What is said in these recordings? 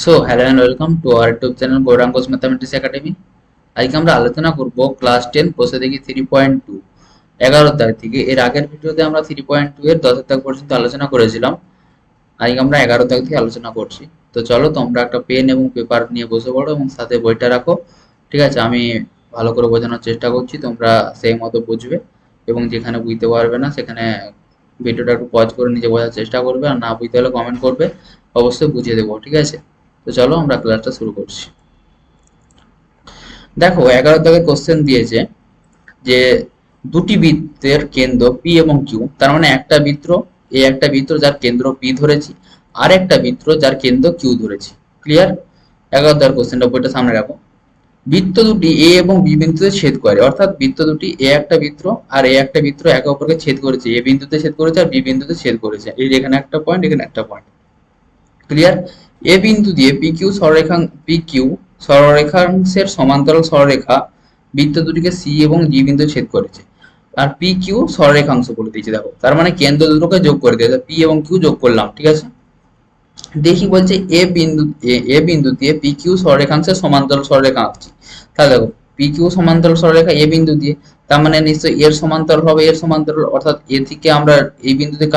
So hello and welcome to our YouTube channel Gaurang's mathematics academy. আজকে আমরা আলোচনা করব ক্লাস 10 বসে দেখি 3.2 11 দাগ থেকে। এর আগের ভিডিওতে আমরা 3.2 এর 10 দাগ পর্যন্ত আলোচনা করেছিলাম। আজকে আমরা 11 দাগ থেকে আলোচনা করছি। তো চলো তোমরা একটা পেন এবং পেপার নিয়ে বসে পড়ো এবং সাথে বইটা রাখো। ঠিক আছে, আমি ভালো করে বোঝানোর চেষ্টা করছি, তোমরা সেই মতো বুঝবে এবং যেখানে বুঝতে পারবে না সেখানে ভিডিওটা একটু পজ করে নিজে বোঝার চেষ্টা করবে, আর না বুঝতে হলে কমেন্ট করবে, অবশ্যই বুঝিয়ে দেবো। ঠিক আছে, তো চলো আমরা ক্লাসটা শুরু করছি। দেখো 11 দাগের কোশ্চেন দিয়েছে যে দুটি বৃত্তের কেন্দ্র পি এবং কিউ, তার মানে একটা বৃত্ত, এই একটা বৃত্ত যার কেন্দ্র পি ধরেছি, আর একটা বৃত্ত যার কেন্দ্র কিউ ধরেছি। ক্লিয়ার? 11 দাগের কোশ্চেনটা বইটা সামনে রাখো। বৃত্ত দুটি এ এবং বি বিন্দুতে ছেদ করে, অর্থাৎ বৃত্ত দুটি এ একটা বৃত্ত আর এ একটা বৃত্ত একে অপরকে ছেদ করেছে, এ বিন্দুতে ছেদ করেছে আর বি বিন্দুতে ছেদ করেছে। এই এখানে একটা পয়েন্ট, এখানে একটা পয়েন্ট। ক্লিয়ার? এ বিন্দু দিয়ে পি কিউ সরলরেখাংশের সমান্তরাল সরলরেখা বৃত্ত দুটিকে সি এবং জি বিন্দু ছেদ করেছে। আর পি কিউ সরলরেখাংশ বলে দিয়েছে। দেখো তার মানে কেন্দ্র দুটোকে যোগ করে দিয়েছে, পি এবং কিউ যোগ করলাম। ঠিক আছে, দেখি বলছে এ বিন্দু দিয়ে পি কিউ সরলরেখাংশের সমান্তরাল সরলরেখা আঁকছি। তাহলে দেখো পি কিউ সমান্তরাল সরলরেখা এ বিন্দু দিয়ে, তার মানে নিশ্চয়ই এর সমান্তরাল হবে, এর সমান্তরাল, অর্থাৎ এ থেকে আমরা এই বিন্দুতে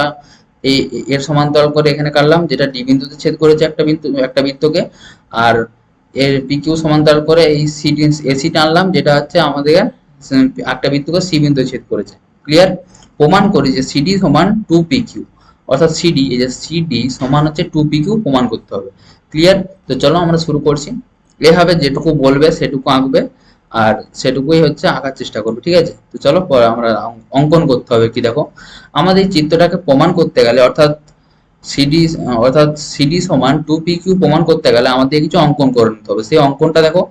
এই এর সমান্তরাল করে এখানে কাটলাম, যেটা ডি বিন্দুতে ছেদ করেছে একটা বৃত্তকে। আর এর পি কিউ সমান্তরাল করে এই এসি টানলাম, যেটা হচ্ছে আমাদের একটা বৃত্তকে সি বিন্দুতে ছেদ করেছে। ক্লিয়ার? প্রমাণ করি যে সিডি সমান টু পি কিউ, অর্থাৎ সিডি, এই যে সিডি সমান হচ্ছে টু পি কিউ, প্রমাণ করতে হবে। ক্লিয়ার? তো চলো আমরা শুরু করছি। এভাবে যেটুকু বলবে সেটুকু আঁকবে, আর সেটুকুই হচ্ছে আঁকার চেষ্টা করবে। ঠিক আছে, তো চলো আমরা অঙ্কন করতে হবে। কি দেখো, আমাদের এই চিত্রটাকে প্রমাণ করতে গেলে, সিডি অর্থাৎ সিডি সমান টু পি কিউ প্রমাণ করতে গেলে আমাদের কিছু অঙ্কন করে নিতে হবে। সেই অঙ্কনটা দেখো,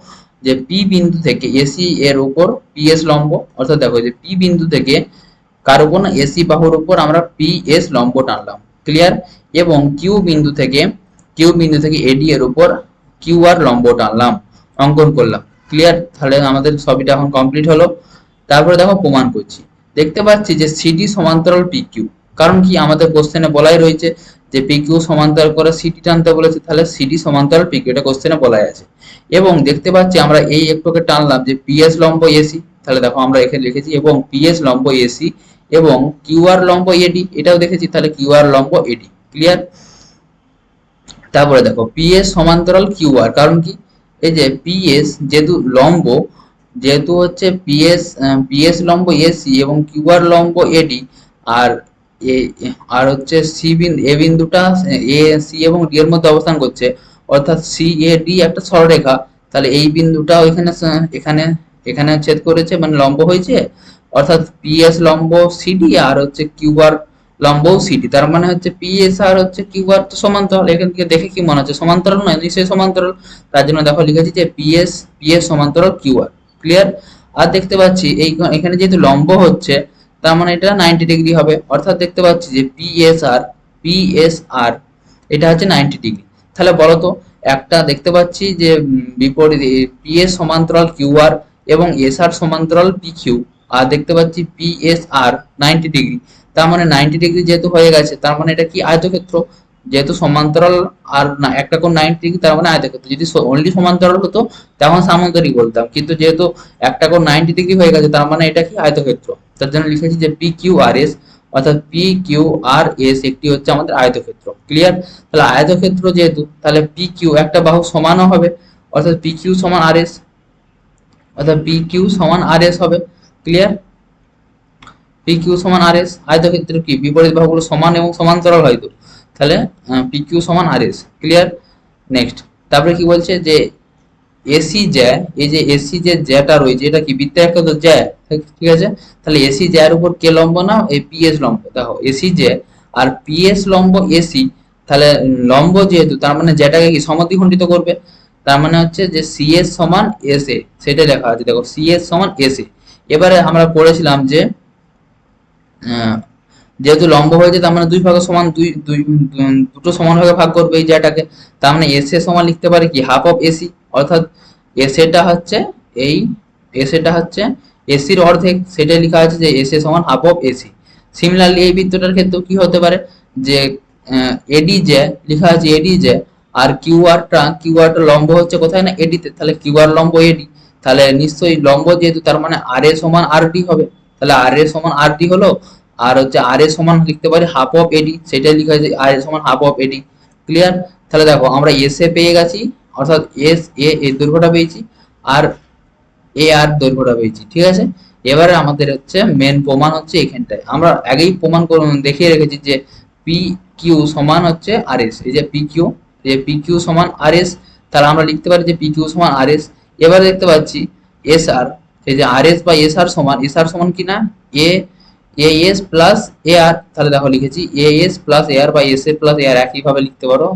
যে পি বিন্দু থেকে এসি এর উপর পিএস লম্ব, অর্থাৎ দেখো যে পি বিন্দু থেকে কার উপর না, এসি বাহুর উপর আমরা পিএস লম্ব টানলাম। ক্লিয়ার? এবং কিউ বিন্দু থেকে এডি এর উপর কিউআর লম্ব টানলাম, অঙ্কন করলাম। ক্লিয়ার? তাহলে আমাদের সবইটা এখন কমপ্লিট হলো। তারপরে দেখো প্রমাণ করছি। দেখতে পাচ্ছি যে সিডি সমান্তরাল পি কিউ, কারণ কি আমাদের কোশ্চেনে বলাই রয়েছে যে পি কিউ সমান্তরাল করে সিডি টানতে বলেছে, তাহলে সিডি সমান্তরাল পি কিউ, এটা কোশ্চেনে বলাই আছে। এবং দেখতে পাচ্ছি আমরা এই একটুকে টানলাম যে পিএস লম্ব এসি, তাহলে দেখো আমরা এখানে লিখেছি এবং পিএস লম্ব এসি এবং কিউআর লম্ব এডি, এটাও দেখেছি, তাহলে কিউআর লম্ব এডি। ক্লিয়ার? তারপরে দেখো পিএস সমান্তরাল কিউআর, কারণ কি এই যে পিএস যেহেতু লম্ব, যেহেতু হচ্ছে পিএস লম্ব এসি এবং কিউআর লম্ব এডি, আর আর হচ্ছে এ বিন্দুটা এ সি এবং ডি এর মধ্যে অবস্থান করছে, অর্থাৎ সি এ ডি একটা সরলরেখা। তাহলে এই বিন্দুটা এখানে এখানে এখানে ছেদ করেছে, মানে লম্ব হয়েছে, অর্থাৎ পিএস লম্ব সিডি আর হচ্ছে কিউআর লম্ব সিডি, তার মানে হচ্ছে পিএস আর হচ্ছে কিউআর তো সমান্তরাল। এখান থেকে দেখে কি মনে হচ্ছে সমান্তরাল নয়? নিশ্চয়ই সমান্তরাল। তার জন্য দেখো লিখেছি যে পিএস সমান্তরাল কিউআর। ক্লিয়ার? আর দেখতে পাচ্ছি এখানে যেহেতু লম্ব হচ্ছে, তার মানে এটা 90 ডিগ্রি হবে, অর্থাৎ দেখতে পাচ্ছি যে পিএসআর এটা হচ্ছে 90 ডিগ্রি। তাহলে বলো তো, একটা দেখতে পাচ্ছি যে বিপরীত পিএস সমান্তরাল কিউআর এবং এসআর সমান্তরাল পিকিউ, আর দেখতে পাচ্ছি পিএসআর 90 ডিগ্রি। তার মানে 90 ডিগ্রি যেহেতু হয়ে গেছে, তার মানে এটা কি আয়তক্ষেত্র। যেহেতু সমান্তরাল আর না একটা কোণ 90 ডিগ্রি, তার মানে আয়তক্ষেত্র। যদি অনলি সমান্তরাল হতো তখন সামান্তরিক বলতাম, কিন্তু যেহেতু একটা কোণ 90 ডিগ্রি হয়ে গেছে, তার মানে এটা কি আয়তক্ষেত্র। তার জন্য লিখেছি যে পি কিউ আর এস, অর্থাৎ পি কিউ আর এস একটি হচ্ছে আমাদের আয়তক্ষেত্র। ক্লিয়ার? তাহলে আয়তক্ষেত্র যেহেতু, তাহলে পি কিউ একটা বাহু সমানও হবে, অর্থাৎ পি কিউ সমান আর এস, অর্থাৎ পি কিউ সমান আর এস হবে। ক্লিয়ার? পি কিউ সমান আর এস, আয়তক্ষেত্রের কি বিপরীত বাহুগুলো সমান এবং সমান্তরাল হয়তো, তাহলে পি কিউ সমান আর এস। ক্লিয়ার? নেক্সট, তারপরে কি বলছে যে এসি জ্যা, এই যে এসি যে জ্যাটা রয়েছে, এটা কি বৃত্তের একটা তো জ্যা, ঠিক আছে? তাহলে এসি জ্যার উপর কে লম্ব না, এই পিএস লম্ব। দেখো এসি জ্যা আর পিএস লম্ব এসি, তাহলে লম্ব যেহেতু, তার মানে জ্যাটাকে কি সমদ্বিখণ্ডিত করবে। তার মানে হচ্ছে যে সিএস সমান এস এ, সেটা লেখা আছে। দেখো সিএস সমান এস এ। এবারে আমরা পড়েছিলাম যে যেহেতু লম্ব হয়েছে, তার মানে দুই ভাগে সমান, দুটো সমান ভাগে ভাগ করবে এই জায়গাটাকে। তার মানে এস এ সমান লিখতে পারি কি হাফ অফ এসি, অর্থাৎ এস এটা হচ্ছে এই এস এটা হচ্ছে এসির অর্ধেক, সেটাই লেখা আছে যে এস এ সমান হাফ অফ এসি। সিমিলারলি এই বৃত্তটার ক্ষেত্রেও কি হতে পারে যে এডি জে লেখা আছে, এডি জে আর কিউ আরটা লম্ব হচ্ছে কোথায় না এডিতে, তাহলে কিউ আর লম্ব এডি, তাহলে নিশ্চয়ই লম্ব যেহেতু তার মানে আর এ সমান আর ডি হবে, তাহলে আর এ সমান আর ডি হলো, আর হচ্ছে আর এ সমান লিখতে পারি হাফ অফ এডি, সেটাই লিখা হয়েছে আর এ সমান হাফ অফ এডি। ক্লিয়ার? তাহলে দেখো আমরা এস এ পেয়ে গেছি, অর্থাৎ এস এ এর দৈর্ঘ্যটা পেয়েছি, আর এ আর দৈর্ঘ্যটা পেয়েছি। ঠিক আছে, এবারে আমাদের হচ্ছে মেন প্রমাণ হচ্ছে এখানটায় আমরা আগেই প্রমাণ দেখিয়ে রেখেছি যে পি কিউ সমান হচ্ছে আর এস, এই যে পি কিউ, যে পি কিউ সমান আর এস, তাহলে আমরা লিখতে পারি যে পি কিউ সমান আর এস। এবারে দেখতে পাচ্ছি এস আর, এই যে আর এস বা এস আর সমান কি না এ এ এস প্লাস এ আর, তাহলে দেখো লিখেছি এ এস প্লাস এ আর বা এস এ প্লাস এ আর, একইভাবে লিখতে পারো,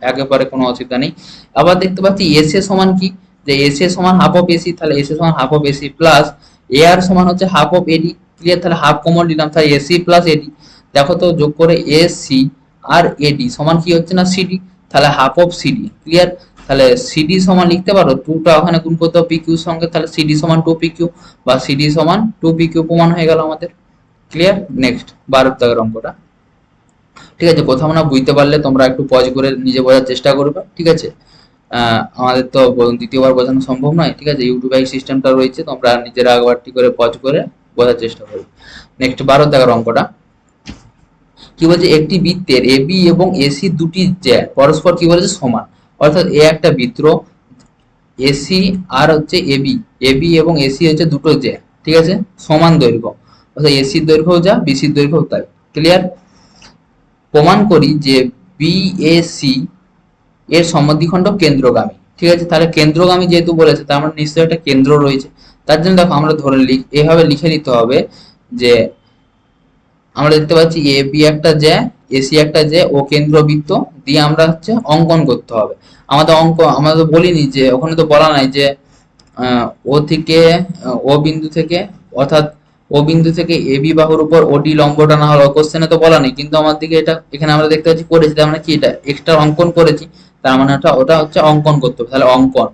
একেবারে কোনো অসুবিধা নেই। আবার দেখতে পাচ্ছি এস এ সমান কি, যে এস এ সমান হাফ অফ এসি, তাহলে এস এ সমান হাফ অফ এসি প্লাস এ আর সমান হচ্ছে হাফ অফ এডি। ক্লিয়ার? তাহলে হাফ কমন নিলাম, তাহলে এসি প্লাস এডি, দেখো তো যোগ করে এসি আর এডি সমান কি হচ্ছে না সিডি, তাহলে হাফ অফ সিডি। ক্লিয়ার? তাহলে সিডি সমান লিখতে পারো টুটা ওখানে গুণ করতে হবে পি কিউ সঙ্গে, তাহলে সিডি সমান টু পি কিউ বা সিডি সমান টু পি কিউ প্রমাণ হয়ে গেল আমাদের। ক্লিয়ার? নেক্সট 12 দাগের অঙ্কটা। ঠিক আছে, কোথাও না বুঝতে পারলে তোমরা একটু পজ করে নিজে বোঝার চেষ্টা করবে। ঠিক আছে, আমাদের তো দ্বিতীয়বার বোঝানো সম্ভব নয়। ঠিক আছে, ইউটিউব সিস্টেমটা রয়েছে, তোমরা নিজেরা একবারটি করে পজ করে বোঝার চেষ্টা করবে। নেক্সট 12 দাগের অঙ্কটা কি বলছে, একটি বৃত্তের এ বি এবং এসি দুটি জ্যা পরস্পর কি বলেছে সমান, অর্থাৎ এ একটা বৃত্ত, এসি আর হচ্ছে এবি, এবি এবং এসি হচ্ছে দুটো জ্যা, ঠিক আছে, সমান দৈর্ঘ্য, অর্থাৎ এসির দৈর্ঘ্য যা বিসির দৈর্ঘ্য তাই। ক্লিয়ার? প্রমাণ করি যে বিএসি এর সমদ্বিখণ্ড কেন্দ্রগামী। ঠিক আছে, তাহলে কেন্দ্রগামী যেহেতু বলেছে তার মানে নিশ্চয়ই একটা কেন্দ্র রয়েছে, তার জন্য দেখো আমরা ধরে এভাবে লিখে নিতে হবে যে আমরা দেখতে পাচ্ছি এ বি একটা জ্যা, এসি একটা জ্যা ও কেন্দ্রবৃত্ত দিয়ে আমরা হচ্ছে অঙ্কন করতে হবে। আমরা তো বলিনি যে, ওখানে তো বলা নাই যে ও থেকে ও বিন্দু থেকে, অর্থাৎ ও বিন্দু থেকে এ বি বাহুর উপর ওডি লম্ব টানা হলো, কোশ্চেনে তো বলা নেই, কিন্তু আমার দিকে এটা এখানে আমরা দেখতে পাচ্ছি করেছি, তার মানে কি এটা এক্সট্রা অঙ্কন করেছি, তার মানে ওটা হচ্ছে অঙ্কন করতে হবে। তাহলে অঙ্কন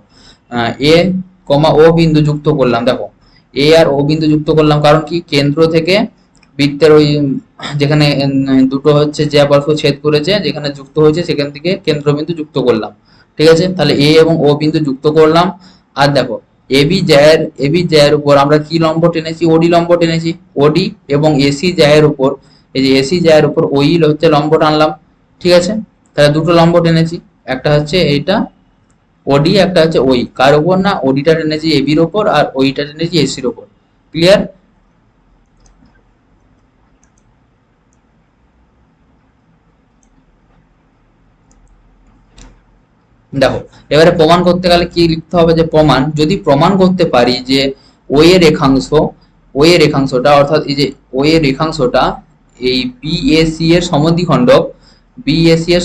এ কমা ও বিন্দু যুক্ত করলাম, দেখো এ আর ও বিন্দু যুক্ত করলাম, কারণ কি কেন্দ্র থেকে বৃত্তের ওই যেখানে দুটো হচ্ছে যে বর্গ ছেদ করেছে যেখানে যুক্ত হয়েছে সেখান থেকে কেন্দ্রবিন্দু যুক্ত করলাম। ঠিক আছে, তাহলে এ এবং ও বিন্দু যুক্ত করলাম। আর দেখো এবি জ্যায়ের উপর আমরা কি লম্ব টেনেছি, ওডি লম্ব টেনেছি, ওডি এবং এসি জ্যায়ের উপর, এই যে এসি জ্যায়ের উপর ওই হচ্ছে লম্ব টানলাম। ঠিক আছে, তাহলে দুটো লম্ব টেনেছি, একটা হচ্ছে এইটা ওডি, একটা হচ্ছে ওই, কার উপর না ওডিটা টেনেছি এবির উপর আর ওইটা টেনেছি এসির উপর। ক্লিয়ার? দেখো এবারে প্রমাণ করতে গেলে কি লিখতে হবে, যে যদি প্রমাণ করতে পারি যে ও এর রেখাংশ, অর্থাৎ এই যে ও এর রেখাংশটা এই বিএসি এর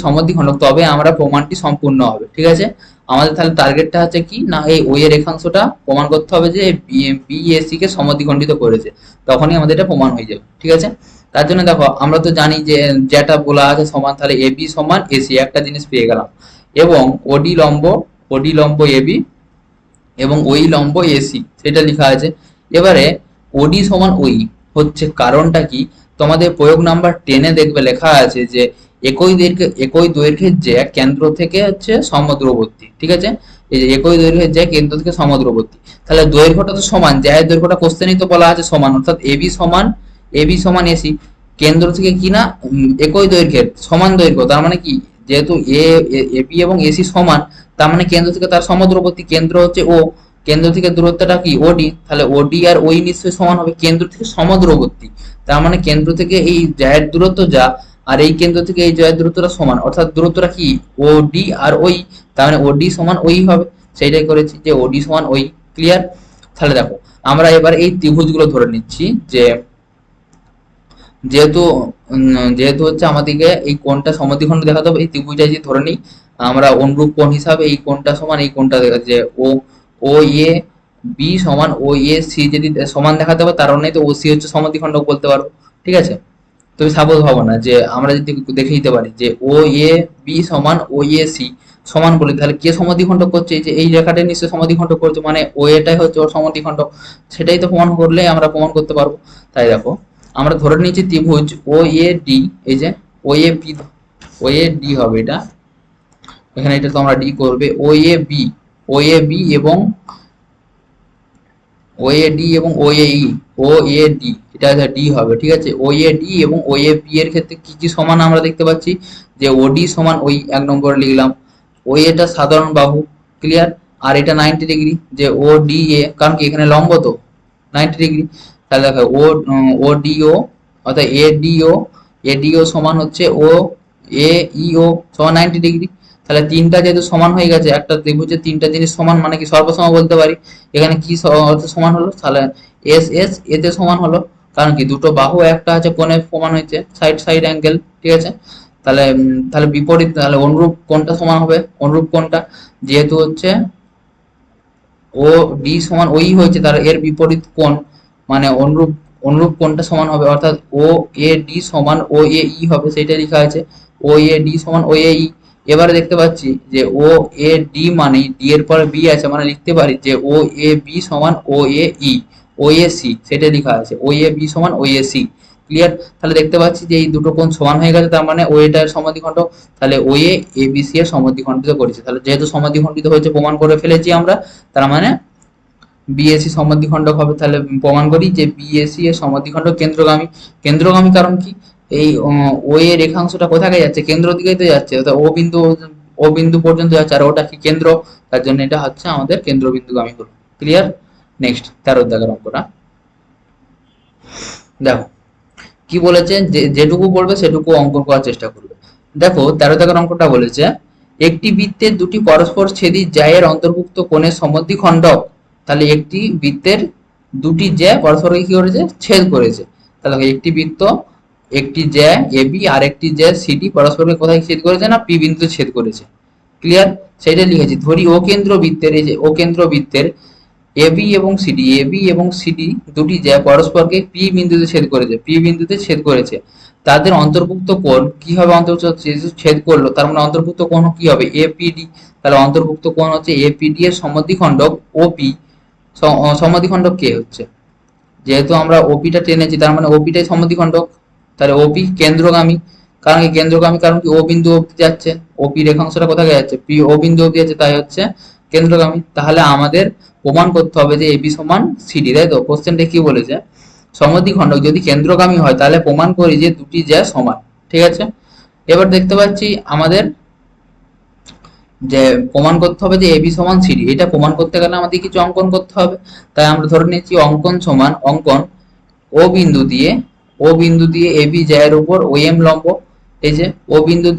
সমদ্বিখণ্ডক, তবে আমরা প্রমাণটি সম্পূর্ণ হবে। ঠিক আছে, আমাদের তাহলে টার্গেটটা হচ্ছে কি না, এই ও এর রেখাংশটা প্রমাণ করতে হবে যে বিএসি কে সমদ্বিখণ্ডিত করেছে, তখনই আমাদের এটা প্রমাণ হয়ে যাবে। ঠিক আছে, তার জন্য দেখো আমরা তো জানি যে যেটা বলা আছে সমান, তাহলে এবি সমান এসি, একটা জিনিস পেয়ে গেলাম, এবং ওডি লম্ব এবি এবং ওই লম্ব এসি, সেটা লেখা আছে। এবারে ওডি সমান ওই হচ্ছে কারণটা কি, তোমাদের প্রয়োগ নাম্বার 10-এ দেখবে লেখা আছে যে একই দৈর্ঘ্যের যে কেন্দ্র থেকে হচ্ছে সমদ্রবর্তী। ঠিক আছে, এই যে একই দৈর্ঘ্যের যে কেন্দ্র থেকে সমদ্রবর্তী, তাহলে দৈর্ঘ্যটা তো সমান, জ্যায়ের দৈর্ঘ্যটা কোশ্চেনই তো বলা আছে সমান, অর্থাৎ এবি সমান এসি, কেন্দ্র থেকে কি না একই দৈর্ঘ্যের সমান দৈর্ঘ্য, তার মানে কি যেহেতু এবি এবং এসি সমান, তার মানে কেন্দ্র থেকে তার সমদ্রবর্তী কেন্দ্র হচ্ছে ও, কেন্দ্র থেকে দূরত্বটা কি ওডি, তাহলে ওডি আর ওই নিশ্চয়ই সমান হবে কেন্দ্র থেকে সমদ্রবর্তী, তার মানে কেন্দ্র থেকে এই জায়ের দূরত্ব যা আর এই কেন্দ্র থেকে এই জায়ের দূরত্বটা সমান, অর্থাৎ দূরত্বটা কি ওডি আর ওই, তার মানে ওডি সমান ওই হবে, সেইটাই করেছি যে ওডি সমান ওই। ক্লিয়ার? তাহলে দেখো আমরা এবার এই ত্রিভুজগুলো ধরে নিচ্ছি যে যেহেতু যেহেতু হচ্ছে আমাদেরকে এই কোণটা সমদ্বিখণ্ড দেখাতে হবে, এই ত্রিভুজটা যদি ধরে নিই আমরা অনুরূপ কোণ হিসাবে এই কোণটা সমান এই কোণটা যে ও ও এ বি সমান ও এ সি যদি সমান দেখাতে হবে, তার মানে তো ও সি হচ্ছে সমদ্বিখণ্ড বলতে পারবো। ঠিক আছে, তুমি সাপোজ ভাবো না যে আমরা যদি দেখে দিতে পারি যে ও এ বি সমান ও এ সি সমান বলি, তাহলে কে সমদ্বিখণ্ড করছে, এই যে এই রেখাটা নিশ্চয়ই সমদ্বিখণ্ড করছে, মানে ও এটাই হচ্ছে ওর সমদ্বিখণ্ড, সেটাই তো প্রমাণ করলে আমরা প্রমাণ করতে পারবো। তাই দেখো আমরা ধরে নিয়েছি ত্রিভুজ ও এ ডি, এই যে ও A B, O A D হবে এটা, এখানে এটা তোমরা ডি করবে। ও এ বি এবং ও এ ডি এবং ও এ ই, ও এ ডি, এটা ডি হবে, ঠিক আছে। ও এ ডি এবং ও এ বি এর ক্ষেত্রে কি কি সমান আমরা দেখতে পাচ্ছি, যে ও ডি সমান ওই এক নম্বরে লিখলাম, ও এটা সাধারণ বাহু, ক্লিয়ার। আর এটা 90 ডিগ্রি, যে ও ডি এ, কারণ কি এখানে লম্ব তো 90 ডিগ্রি। তাহলে দেখো ও ডি ও, অর্থাৎ এ ডি ও সমান হচ্ছে ও এ ই ও সমান 90 ডিগ্রি। তাহলে তিনটা যেহেতু সমান হয়ে গেছে, একটা দেখবো যে তিনটা জিনিস সমান মানে কি সর্বসম বলতে পারি। এখানে কি অর্থে সমান হলো, তাহলে এস এস এতে সমান হলো, কারণ কি দুটো বাহু একটা আছে কোণে সমান হয়েছে, সাইড সাইড অ্যাঙ্গেল, ঠিক আছে। তাহলে তাহলে বিপরীত, তাহলে অনুরূপ কোণটা সমান হবে, অনুরূপ কোণটা যেহেতু হচ্ছে ও ডি সমান ওই হয়েছে, তার এর বিপরীত কোণ মানে অনুরূপ অনুরূপ কোণটা সমান হবে, অর্থাৎ ও এ ডি সমান ও এ ই হবে, সেটা লেখা আছে ও এ ডি সমান ও এ ই। এবারে দেখতে পাচ্ছি যে ও এ ডি মানে ডি এর পরে বি আছে, মানে লিখতে পারি যে ও এ বি সমান ও এ ই, ও এ সি, সেটা লেখা আছে ও এ বি সমান ও এ সি, ক্লিয়ার। তাহলে দেখতে পাচ্ছি যে এই দুটো কোণ সমান হয়ে গেছে, তার মানে ও এটার সমদ্বিখণ্ড, তাহলে ও এ বি সি এর সমদ্বিখণ্ডিত করেছে। তাহলে যেহেতু সমদ্বিখণ্ডিত হয়েছে প্রমাণ করে ফেলেছি আমরা, তার মানে বিএসি সমদ্বিখণ্ডক হবে। তাহলে প্রমাণ করি যে বিএসি এর সমদ্বিখণ্ডক কেন্দ্রগামী। কেন্দ্রগামী কারণ কি, এই ও এর রেখাংশটা কোথায় যাচ্ছে, কেন্দ্র দিকেই তো যাচ্ছে, অর্থাৎ ও বিন্দু পর্যন্ত যাচ্ছে, আর ওটা কি কেন্দ্র, তার জন্য এটা হচ্ছে আমাদের কেন্দ্রবিন্দুগামী হলো, ক্লিয়ার। নেক্সট 13 দাগের অঙ্কটা দেখো কি বলেছে, যে যেটুকু বলবে সেটুকু অঙ্কন করার চেষ্টা করবে। দেখো 13 দাগের অঙ্কটা বলেছে, একটি বৃত্তের দুটি পরস্পর ছেদি জ্যায়ের অন্তর্ভুক্ত কোণের সমদ্বিখণ্ডক। তাহলে একটি বৃত্তের দুটি জ্যা পরস্পর কি করেছে, ছেদ করেছে। তাহলে একটি বৃত্ত, একটি জ্যা এবি আর একটি জ্যা সিডি পরস্পরকে কোথায় ছেদ করেছে, না পি বিন্দুতে ছেদ করেছে, ক্লিয়ার। সেটা লিখেছি। ধরি ও কেন্দ্র বৃত্তের, এই যে ও কেন্দ্র বৃত্তের এবি এবং সিডি দুটি জ্যা পরস্পরকে পি বিন্দুতে ছেদ করেছে, তাদের অন্তর্ভুক্ত কোণ কি হবে, অন্তর্ভুক্ত ছেদ করলো, তার মানে অন্তর্ভুক্ত কোণ কি হবে, এপিডি। তাহলে অন্তর্ভুক্ত কোণ হচ্ছে এপিডি এর সমদ্বিখণ্ডক ওপি। সমদ্বিখণ্ডক কে হচ্ছে, যেহেতু আমরা ওপিটা টেনেছি, তার মানে ওপিটাই সমদ্বিখণ্ডক। তাহলে ওপি কেন্দ্রগামী, কারণ কি কেন্দ্রগামী, কারণ কি ও বিন্দু অবধি যাচ্ছে, ওপি রেখাংশটা কোথায় যাচ্ছে, পি ও বিন্দু অবধি যাচ্ছে, তাই হচ্ছে কেন্দ্রগামী। তাহলে আমাদের প্রমাণ করতে হবে যে এবি সমান সিডি, তাই তো। কোশ্চেনটা কি বলেছে, সমদ্বিখণ্ডক যদি কেন্দ্রগামী হয় তাহলে প্রমাণ করি যে দুটি জ্যা সমান, ঠিক আছে। এবার দেখতে পাচ্ছি আমাদের যে প্রমাণ করতে হবে যে এবি সমান সিডি, এটা প্রমাণ করতে গেলে আমাদের কিছু অঙ্কন করতে হবে। তাই আমরা ধরে নিচ্ছি অঙ্কন সমান অঙ্কন ও বিন্দু দিয়ে এবি জ্যায়ের উপর ও এম লম্ব। এই যে ও বিন্দু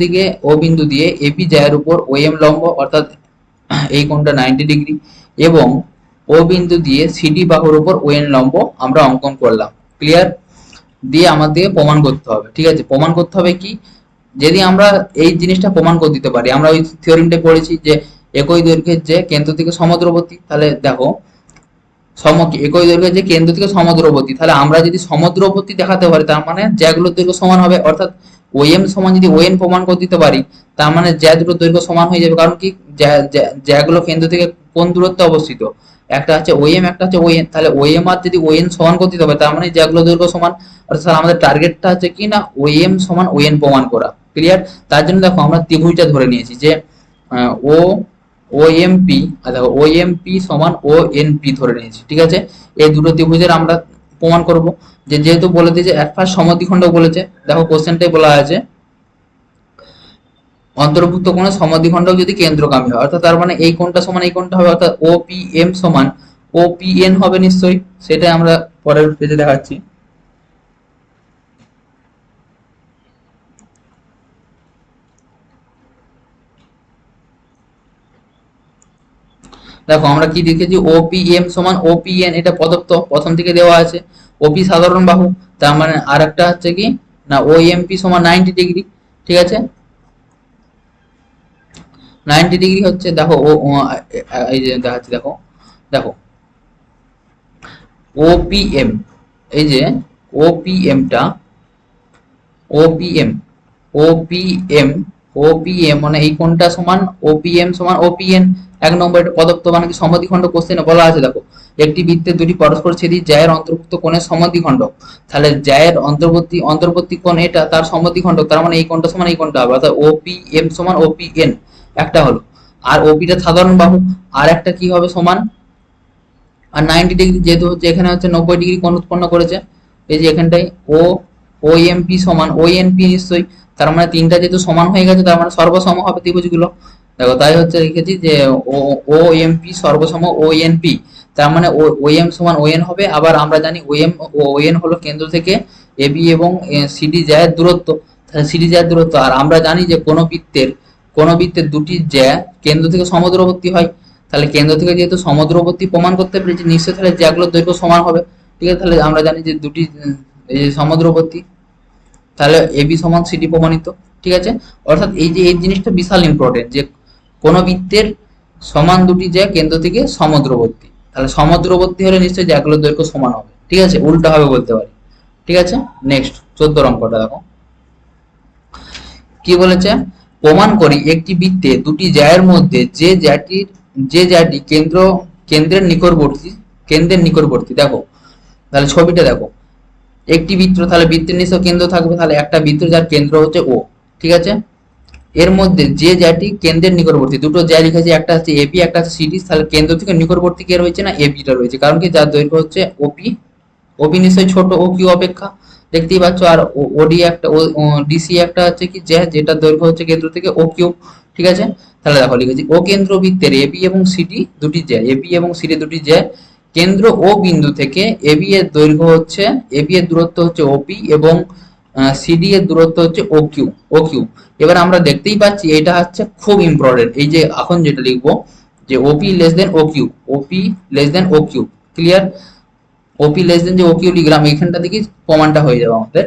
দিয়ে এবি জ্যায়ের উপর ও এম লম্ব, অর্থাৎ এই কোণটা 90 ডিগ্রি, এবং ও বিন্দু দিয়ে সিডি বাহুর উপর ও এন লম্ব আমরা অঙ্কন করলাম, ক্লিয়ার। দিয়ে আমাদেরকে প্রমাণ করতে হবে, ঠিক আছে। প্রমাণ করতে হবে কি, যদি আমরা এই জিনিসটা প্রমাণ করে দিতে পারি, আমরা ওই থিওরিমটা পড়েছি যে একই দৈর্ঘ্যের যে কেন্দ্র থেকে সমদ্রবর্তী। তাহলে দেখো একই দৈর্ঘ্যের যে কেন্দ্র থেকে সমদ্রবর্তী, তাহলে আমরা যদি সমদ্রবর্তী দেখাতে পারি, তার মানে জ্যাগুলোর দৈর্ঘ্য সমান হবে, অর্থাৎ ওএম সমান যদি ওএন প্রমাণ করে দিতে পারি, তার মানে জ্যা দুটোর দৈর্ঘ্য সমান হয়ে যাবে। কারণ কি জ্যাগুলো কেন্দ্র থেকে কোন দূরত্বে অবস্থিত, একটা হচ্ছে ওএম, একটা হচ্ছে ওএন। তাহলে ওএম আর যদি ওএন সমান করে দিতে পারে, তার মানে জ্যাগুলো দৈর্ঘ্য সমান, অর্থাৎ আমাদের টার্গেটটা হচ্ছে কি না ওএম সমান ওএন প্রমাণ করা, ক্লিয়ার। তার জন্য দেখো আমরা ত্রিভুজটা ধরে নিয়েছি যে ও ও এম পি, দেখো ও এম পি সমান ও এন পি ধরে নিয়েছি, ঠিক আছে। এই দুটো ত্রিভুজের আমরা প্রমাণ করব, যে যেহেতু বলে দিয়েছে এক ফার্স্ট সমদ্বিখণ্ড বলেছে, দেখো কোশ্চেনটাই বলা আছে অন্তর্ভুক্ত কোণের সমদ্বিখণ্ডক যদি কেন্দ্রগামী হয়, অর্থাৎ তার মানে এই কোণটা সমান এই কোণটা হবে, অর্থাৎ ও পি এম সমান ও পি এন হবে নিশ্চয়ই, সেটাই আমরা পরের পেজে দেখাচ্ছি। দেখো আমরা কি লিখেছি, ওপিএম সমান ওপিএন, এটা প্রদত্ত প্রথম থেকে দেওয়া আছে। ওপি সাধারণ বাহু, তার মানে আর একটা হচ্ছে কি না ওএমপি সমান 90 ডিগ্রি, ঠিক আছে। 90 ডিগ্রি হচ্ছে, দেখো এই যে দেখাচ্ছি, দেখো দেখো ওপিএম, এই যে ওপিএমটা ওপিএম ওপিএম ওপিএম মানে এই কোণটা সমান ওপিএম সমান ওপিএন। এক নম্বর এটা পদার্থ মানে কি সমদ্বিখণ্ড, কোশ্চেনে বলা আছে দেখো একটি বৃত্তের দুটি পরস্পর ছেদি জ্যায়ের অন্তর্ভুক্ত কোণের সমদ্বিখণ্ডক। তাহলে জ্যায়ের অন্তর্বর্তী কোণ এটা তার সমদ্বিখণ্ডক, তার মানে এই কোণটা সমান এই কোণটা হবে, অর্থাৎ ওপিএম সমান ওপিএন। একটা হলো, আর ওপিটা সাধারণ বাহু, আর একটা কি হবে সমান, আর 90 ডিগ্রি যেহেতু হচ্ছে এখানে হচ্ছে 90 ডিগ্রি কোণ উৎপন্ন করেছে, এই যে এখানটাই ও ও এম পি সমান ও এন পি নিশ্চয়ই, তার মানে তিনটা যেহেতু সমান হয়ে গেছে তার মানে সর্বসম হবে ত্রিভুজগুলো। দেখো তাই হচ্ছে লিখেছি যে ও ও এম পি সর্বসম ও এন পি, তার মানে ও এম সমান ও এন হবে। আবার আমরা জানি ও এম ও এন হলো কেন্দ্র থেকে এ বি এবং সিডি জ্যায়ের দূরত্ব, তাহলে সিডি জ্যায়ের দূরত্ব, আর আমরা জানি যে কোনো বৃত্তের দুটি জ্যা কেন্দ্র থেকে সমদূরবর্তী হয়, তাহলে কেন্দ্র থেকে যেহেতু সমদূরবর্তী প্রমাণ করতে পেরেছি নিশ্চয়ই তাহলে জ্যাগুলোর দৈর্ঘ্য সমান হবে। ঠিক আছে, তাহলে আমরা জানি যে দুটি এই যে সমদূরবর্তী, তাহলে এবি সমান সিডি প্রমাণিত। ঠিক আছে, অর্থাৎ এই যে এই জিনিসটা বিশাল ইম্পর্টেন্ট যে কোনো বৃত্তের সমান দুটি জ্যা কেন্দ্র থেকে সমদূরবর্তী, তাহলে সমদূরবর্তী হলে নিশ্চয়ই জ্যাগুলোর দৈর্ঘ্য সমান হবে। ঠিক আছে, উল্টা হবে বলতে পারি। ঠিক আছে, নেক্সট 14 অঙ্কটা দেখো কি বলেছে, প্রমাণ করি একটি বৃত্তে দুটি জ্যায়ের মধ্যে যে জ্যাটি কেন্দ্রের নিকটবর্তী দেখো, তাহলে ছবিটা দেখো, একটি বৃত্ত, তাহলে বৃত্তের নিশ্চয় কেন্দ্র থাকবে, তাহলে একটা বৃত্ত যার কেন্দ্র হচ্ছে ও। ঠিক আছে, এর মধ্যে যে জ্যাটি কেন্দ্রের নিকটবর্তী, দুটো জ্যা লিখেছি, একটা হচ্ছে এপি একটা হচ্ছে সিডি, তাহলে কেন্দ্র থেকে নিকটবর্তী কে রয়েছে না এপিটা রয়েছে, কারণ কি যার দৈর্ঘ্য হচ্ছে ওপি, ওপি নিশ্চয়ই ছোট ও কিউ অপেক্ষা, দেখতেই পাচ্ছ। আর ওডি একটা ডিসি একটা হচ্ছে কি জ্যা, যেটার দৈর্ঘ্য হচ্ছে কেন্দ্র থেকে ও কিউ। ঠিক আছে, তাহলে দেখো লিখেছি ও কেন্দ্র বৃত্তের এবি এবং সিডি দুটি জ্যা, এবি এবং সিডি দুটি জ্যা, কেন্দ্র ও বিন্দু থেকে এবি এর দৈর্ঘ্য হচ্ছে, এবি এর দূরত্ব হচ্ছে ওপি এবং সিডি এর দূরত্ব হচ্ছে ও কিউ। এবার আমরা দেখতেই পাচ্ছি এটা হচ্ছে খুব ইম্পর্টেন্ট, এই যে এখন যেটা লিখবো যে ওপি লেস দেন ও কিউ, ওপি less than O Q, clear. ওপি লেস দেন যে ও কিউ লিখলাম, এখানটা থেকে প্রমাণটা হয়ে যাবে আমাদের।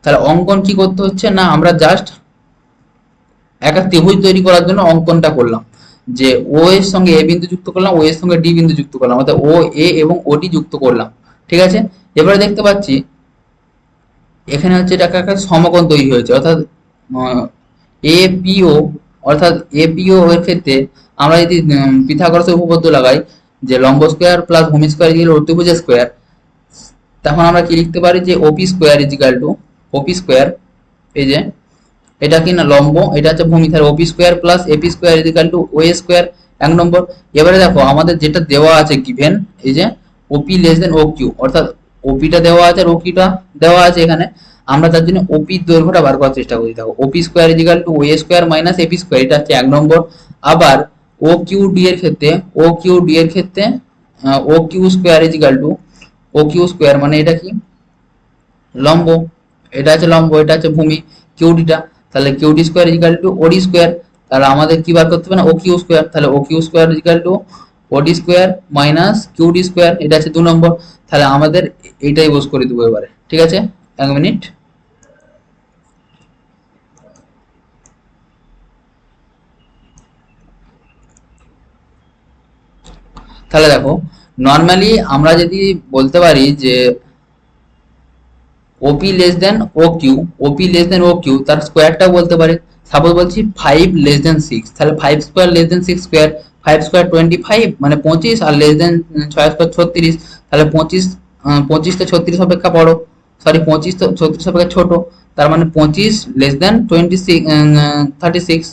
তাহলে অঙ্কন কি করতে হচ্ছে না, আমরা জাস্ট একটা ত্রিভুজ তৈরি করার জন্য অঙ্কনটা করলাম, যে ও এর সঙ্গে এ বিন্দু যুক্ত করলাম, ও এর সঙ্গে ডি বিন্দু যুক্ত করলাম, অর্থাৎ ও এ এবং ওডি যুক্ত করলাম। ঠিক আছে, এবারে দেখতে পাচ্ছি এখানে হচ্ছে এটা একটা সমকোণ তৈরি হয়েছে, অর্থাৎ এপিও, অর্থাৎ এপিও এর ক্ষেত্রে আমরা যদি পিথাগোরাসের উপপাদ্য লাগাই যে লম্ব স্কোয়ার প্লাস ভূমি স্কোয়ার ইকুয়াল অতিভুজ স্কোয়ার, তখন আমরা কি লিখতে পারি যে OP square is equal to OP square, এই যে এটা কি না লম্ব, এটা হচ্ছে ভূমি, তাহলে OP square plus AP square is equal to OA square, এক নম্বর। এবারে দেখো আমাদের যেটা দেওয়া আছে গিভেন, এই যে ওপি লেস দেন ও কিউ, অর্থাৎ ওপিটা দেওয়া আছে আর ওকিউটা দেওয়া আছে এখানে, আমরা তার জন্য ওপি দৈর্ঘ্যটা বার করার চেষ্টা করি। দেখো OP square is equal to OA square minus AP square, এটা হচ্ছে এক নম্বর। আবার ও কিউ ডি এর ক্ষেত্রে ও কিউ স্কোয়ার ইজিক্যাল টু ও কিউ স্কোয়ার, মানে এটা কি লম্ব, এটা হচ্ছে লম্ব, এটা হচ্ছে ভূমি কিউডিটা, তাহলে কিউডি স্কোয়ার ইজিক্যাল টু ওডি স্কোয়ার, তাহলে আমাদের কি বার করতে হবে না ও কিউ স্কোয়ার, তাহলে O Q square is equal to ওডি স্কোয়ার মাইনাস কিউডি স্কোয়ার, এটা হচ্ছে 2 নম্বর। তাহলে আমাদের এইটাই বোঝ করে দেবো এবারে। ঠিক আছে, এক মিনিট। তাহলে দেখো নর্মালি আমরা যদি বলতে পারি যে ওপি লেস দেন ও কিউ, ওপি লেস দেন ও কিউ, তার স্কোয়ারটা বলতে পারি, সাপোজ বলছি 5 <6, তাহলে 5 স্কোয়ার <6 স্কোয়ার, 5 স্কোয়ার 25 মানে 25, আর লেস দেন 6 স্কোয়ার 36, তাহলে 25 তো 36 অপেক্ষা বড়, সরি 25 তো 36 অপেক্ষা ছোট, তার মানে 25 লেস দেন 36,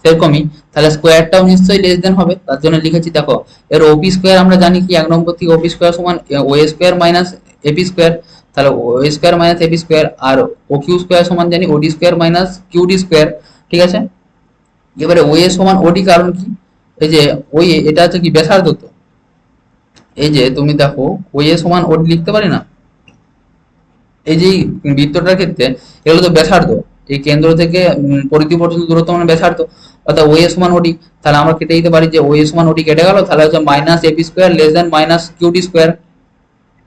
সেরকমই, তাহলে স্কোয়ারটাও নিশ্চয়ই লেস দেন হবে, তার জন্য লিখেছি। দেখো এর ওপি স্কোয়ার আমরা জানি কি এক নম্বর থেকে ওপি স্কোয়ার সমান ও স্কোয়ার মাইনাস এপি স্কোয়ার, তাহলে ও স্কোয়ার মাইনাস এপি স্কোয়ার, আর ও কিউ স্কোয়ার সমান জানি ওডি স্কোয়ার মাইনাস কিউডি স্কোয়ার। ঠিক আছে, এবারে ও এ সমান ওডি, কারণ কি এই যে ওই এটা হচ্ছে কি ব্যাসার্ধ, তো এই যে তুমি দেখো ও এ সমান ওডি লিখতে পারি না, এই যে বৃত্তটার ক্ষেত্রে এগুলো তো ব্যাসার্ধ, এই কেন্দ্র থেকে পরিধি পর্যন্ত দূরত্ব মানে ব্যাসার্ধ, অর্থাৎ ও এ সমান ওডি, তাহলে আমরা কেটে দিতে পারি যে ও এ সমান ওডি কেটে গেল, তাহলে হচ্ছে minus AP square less than minus QD square,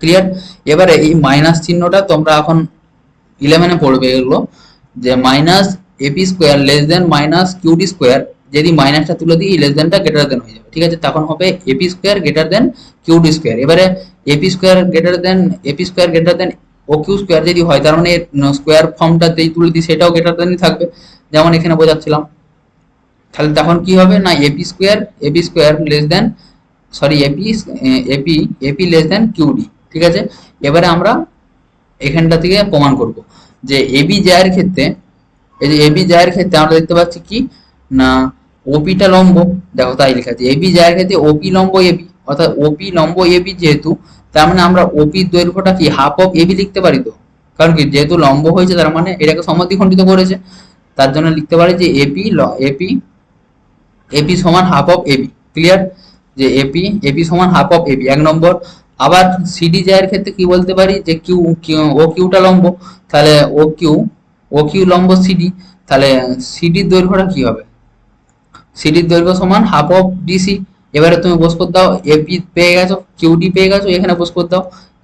clear. এবারে এই মাইনাস চিহ্নটা তোমরা এখন 11-এ পড়বে এগুলো, যে minus AP square less than minus QD square, যদি মাইনাসটা তুলে দিই লেস দেনটা গ্রেটার দেন হয়ে যাবে। ঠিক আছে, তখন হবে AP square greater than QD square. এবারে AP square greater than O Q square যদি হয়, তার মানে স্কোয়ার ফর্মটা যেই তুলে দিই সেটাও গ্রেটার দেনই থাকবে, যেমন এখানে বোঝাচ্ছিলাম। তাহলে তখন কি হবে না AP square less than, sorry AP AP less than QD. ঠিক আছে, এবারে আমরা এখানটা থেকে প্রমাণ করব যে এবি জায়ের ক্ষেত্রে, এই যে এবি জায়ের ক্ষেত্রে আমরা দেখতে পাচ্ছি কি না ওপিটা লম্ব, দেখো তাই লেখা আছে এবি জায়গার ক্ষেত্রে ওপি লম্ব এবি, অর্থাৎ ওপি লম্ব এবি যেহেতু, তার মানে আমরা ওপির দৈর্ঘ্যটা কি হাফ অফ এবি লিখতে পারি তো, কারণ কি যেহেতু লম্ব হয়েছে তার মানে এটাকে সমদ্বিখণ্ডিত করেছে, তার জন্য লিখতে পারি যে এপি এপি এপি সমান হাফ অফ এবি। ক্লিয়ার, যে এপি এপি সমান হাফ অফ এবি, এক নম্বর। আবার সিডি জায়ের ক্ষেত্রে কি বলতে পারি যে ও কিউটা লম্ব, তাহলে ও কিউ লম্ব সিডি, তাহলে সিডির দৈর্ঘ্যটা কি হবে, সিডির দৈর্ঘ্য সমান হাফ অফ ডিসি। এবারে তুমি বস করে দাও, এপি পেয়ে গেছো, কিউডি পেয়ে গেছো, এখানে বস করে দাও,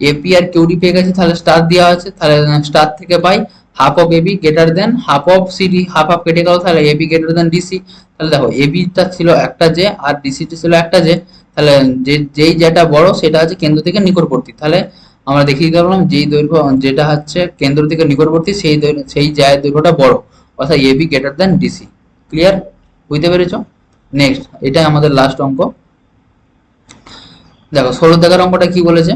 এপি আর কিউডি পেয়ে গেছে, তাহলে স্টার দেওয়া আছে, তাহলে স্টার থেকে পাই half of A B greater than half of C D, half half কেটে গেল, তাহলে এবি গ্রেটার দেন ডিসি। তাহলে দেখো এবিটা ছিল একটা জে আর ডিসিটা ছিল একটা জে, তাহলে যেই যেটা বড় সেটা হচ্ছে কেন্দ্র থেকে নিকটবর্তী, তাহলে আমরা দেখিয়ে দিতে পারলাম যেই দৈর্ঘ্য যেটা হচ্ছে কেন্দ্র থেকে নিকটবর্তী সেই জায়ের দৈর্ঘ্যটা বড়, অর্থাৎ AB greater than DC. Clear, বুঝতে পেরেছো? নেক্সট, এটাই আমাদের লাস্ট অঙ্ক। দেখো 16 দাগের অঙ্কটা কি বলেছে,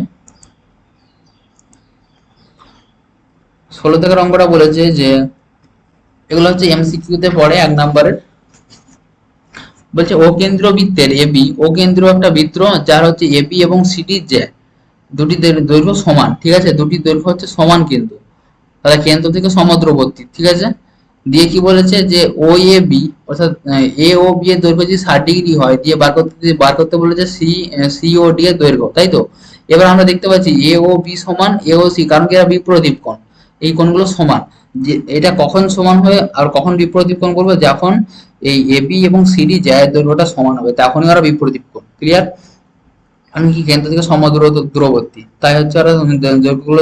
16 দাগের অঙ্কটা বলেছে যে এগুলো হচ্ছে এমসিকিউ তে পড়ে, এক নম্বরের। বলছে ও কেন্দ্র বৃত্তের এবি, ও কেন্দ্র একটা বৃত্ত যার হচ্ছে এবি এবং সিডি যে দুটি দৈর্ঘ্য সমান, ঠিক আছে, দুটি দৈর্ঘ্য হচ্ছে সমান কিন্তু, তাহলে কেন্দ্র থেকে সমদ্রবর্তী, ঠিক আছে। দিয়ে কি বলেছে যে ও এ বি, অর্থাৎ এ ও বি এর দৈর্ঘ্য যদি 60 ডিগ্রি হয়, দিয়ে বার করতে বলেছে সি ও ডি এর দৈর্ঘ্য, তাই তো। এবার আমরা দেখতে পাচ্ছি এ ও বি সমান এ ও সি, কারণ কি এরা বিপরীত কোণ, এই কোণগুলো সমান। যে এটা কখন সমান হয়ে আর কখন বিপরীত কোণ করবে, যখন এই এ বি এবং সিডি জায়ের দৈর্ঘ্যটা সমান হবে, তখনই ওরা বিপরীত কোণ। ক্লিয়ার, আমি কি কেন্দ্র থেকে দূরবর্তী, তাই হচ্ছে ওরা দৈর্ঘ্যগুলো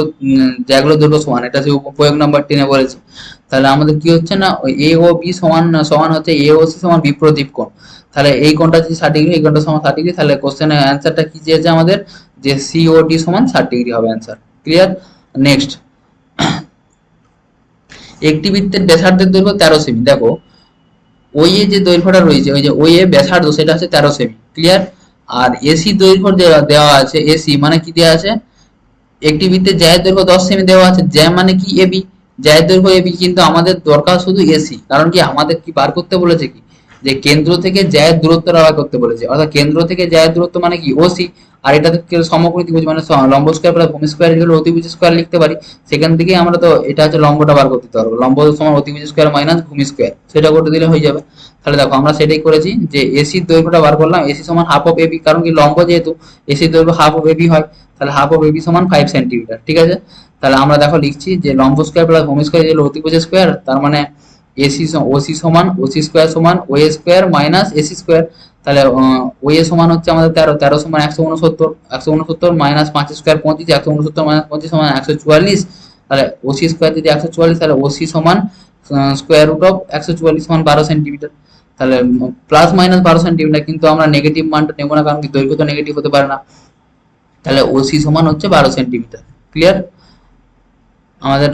জায়গাগুলো দৈর্ঘ্য সমান, এটা হচ্ছে উপযোগ নাম্বার 10 বলেছে। তাহলে আমাদের কি হচ্ছে না, ওই এ ও বি সমান সমান হচ্ছে এ ও সি সমান বিপরীত কোণ, তাহলে এই কোণটা যদি 60 ডিগ্রি, এই কোণটা সমান 60 ডিগ্রি, তাহলে কোশ্চেনের অ্যান্সারটা কি চেয়েছে আমাদের, যে সি ও ডি সমান 60 ডিগ্রি হবে অ্যান্সার। ক্লিয়ার, নেক্সট, একটি বৃত্তের ব্যাসার্ধের দৈর্ঘ্য 13 সেমি। দেখো ওই এ যে দৈর্ঘ্যটা রয়েছে, ওই যে ওই এ ব্যাসার্ধ সেটা হচ্ছে 13 সেমি। ক্লিয়ার, আর এসি দৈর্ঘ্য দেওয়া আছে, এসি মানে কি দেওয়া আছে, একটি বৃত্তের জ্যায়ের দৈর্ঘ্য 10 সেমি দেওয়া আছে, জ্যা মানে কি এবি, জ্যায়ের দৈর্ঘ্য এবি, কিন্তু আমাদের দরকার শুধু এসি, কারণ কি আমাদের কি বার করতে বলেছে কি, যে কেন্দ্র থেকে জ্যায়ের দূরত্বটা বার করতে বলেছে, অর্থাৎ কেন্দ্র থেকে জ্যায়ের দূরত্ব মানে কি ওসি, আর এটা সমকোণী ত্রিভুজ মানে লম্ব স্কয়ার প্লাস ভূমি স্কয়ার ইকুয়াল অতিভুজ স্কয়ার লিখতে পারি, সেখান থেকে আমরা তো এটা হচ্ছে লম্বটা বার করতে পারবো, লম্ব সমান অতিভুজ স্কয়ার মাইনাস ভূমি স্কয়ার, সেটা করতে দিলে হয়ে যাবে। তাহলে দেখো আমরা সেটাই করেছি, যে এসির দৈর্ঘ্যটা বার করলাম, এসি সমান হাফ অফ এবি, কারণ কি লম্ব যেহেতু এসির দৈর্ঘ্য হাফ অফ এবি হয়, তাহলে হাফ অফ এবি সমান 5 সেন্টিমিটার, ঠিক আছে। তাহলে আমরা দেখো লিখছি যে লম্ব স্কয়ার প্লাস ভূমি স্কয়ার যেগুলো অতিভুজ স্কয়ার, তার মানে এসি ওসি সমান ওসি স্কয়ার সমান ও এ স্কয়ার মাইনাস এসি স্কয়ার, তাহলে ও এ সমান হচ্ছে আমাদের 13, 13 সমান 169, 169 মাইনাস 5 স্কয়ার 25, 169 মাইনাস 25 সমান 144, তাহলে ওসি স্কয়ার যদি 144, তাহলে ওসি সমান স্কয়ার রুট অফ 144 সমান 12 সেন্টিমিটার, তাহলে প্লাস মাইনাস 12 সেন্টিমিটার, কিন্তু আমরা নেগেটিভ মানটা নেবো না, কারণ কি দৈর্ঘ্য তো নেগেটিভ হতে পারে না, তাহলে ওসি সমান হচ্ছে 12 সেন্টিমিটার। ক্লিয়ার, আমাদের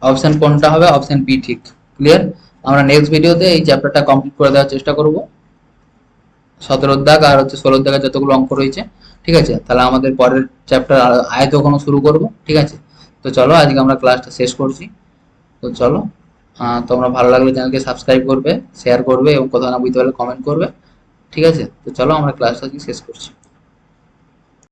অপশন কোনটা হবে, অপশন বি ঠিক। ক্লিয়ার, আমরা নেক্সট ভিডিওতে এই চ্যাপ্টারটা কমপ্লিট করে দেওয়ার চেষ্টা করব, 17 দাগ আর হচ্ছে 16 দাগের যতগুলো অঙ্ক রয়েছে, ঠিক আছে। তাহলে আমাদের পরের চ্যাপ্টার আয়তঘন শুরু করব, ঠিক আছে। তো চলো আজকে আমরা ক্লাসটা শেষ করছি, তো চলো, তোমরা ভালো লাগলে চ্যানেলকে সাবস্ক্রাইব করবে, শেয়ার করবে এবং কথা না বুঝতে পারলে কমেন্ট করবে, ঠিক আছে। তো চলো আমরা ক্লাসটা আজকে শেষ করছি।